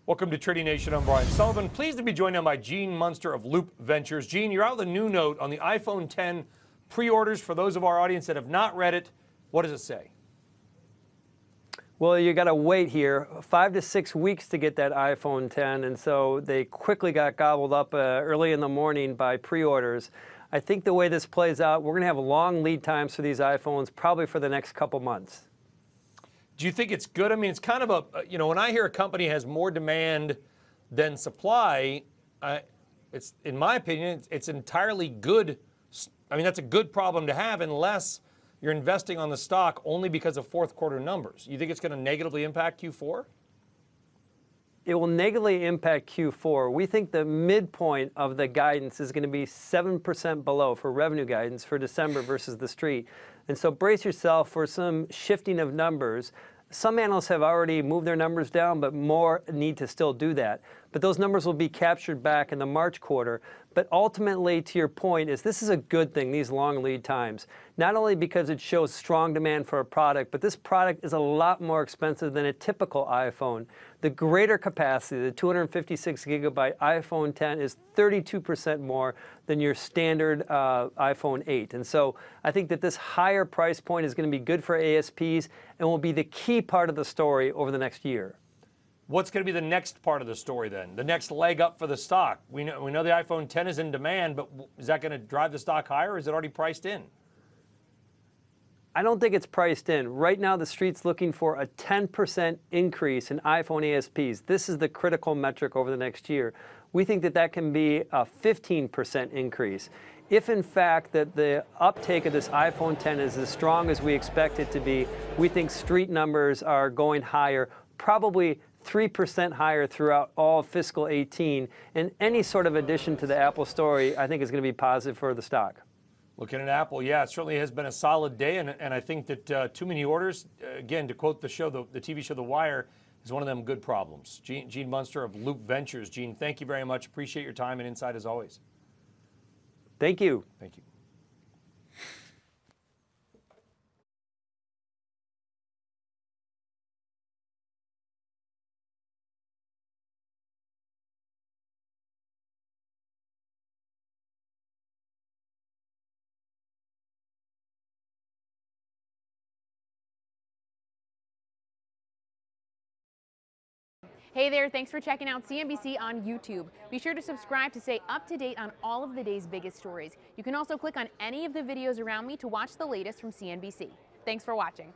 Welcome to Trading Nation. I'm Brian Sullivan. Pleased to be joined now by Gene Munster of Loup Ventures. Gene, you're out with a new note on the iPhone 10 pre-orders. For those of our audience that have not read it, what does it say? Well, you got to wait here 5 to 6 weeks to get that iPhone 10, and so they quickly got gobbled up early in the morning by pre-orders. I think the way this plays out, we're going to have long lead times for these iPhones probably for the next couple months. Do you think it's good? I mean, it's kind of a, when I hear a company has more demand than supply, it's, in my opinion, it's entirely good. I mean, that's a good problem to have unless you're investing on the stock only because of fourth quarter numbers. You think it's going to negatively impact Q4? It will negatively impact Q4. We think the midpoint of the guidance is going to be 7% below for revenue guidance for December versus the street. And so brace yourself for some shifting of numbers. Some analysts have already moved their numbers down, but more need to still do that. But those numbers will be captured back in the March quarter. But ultimately, to your point, this is a good thing, these long lead times. Not only because it shows strong demand for a product, but this product is a lot more expensive than a typical iPhone. The greater capacity, the 256 gigabyte iPhone 10 is 32% more than your standard iPhone 8. And so I think that this higher price point is going to be good for ASPs and will be the key part of the story over the next year. What's going to be the next part of the story then? The next leg up for the stock? We know the iPhone 10 is in demand, but is that going to drive the stock higher, or is it already priced in? I don't think it's priced in. Right now, the street's looking for a 10% increase in iPhone ASPs. This is the critical metric over the next year. We think that that can be a 15% increase. If, in fact, that the uptake of this iPhone 10 is as strong as we expect it to be, we think street numbers are going higher, probably 3% higher throughout all of fiscal 18. And any sort of addition to the Apple story, I think, is going to be positive for the stock. Looking at Apple, yeah, it certainly has been a solid day, and I think that too many orders, again, to quote the show, the TV show The Wire, is one of them good problems. Gene Munster of Loup Ventures. Gene, thank you very much. Appreciate your time and insight as always. Thank you. Thank you. Hey there, thanks for checking out CNBC on YouTube. Be sure to subscribe to stay up to date on all of the day's biggest stories. You can also click on any of the videos around me to watch the latest from CNBC. Thanks for watching.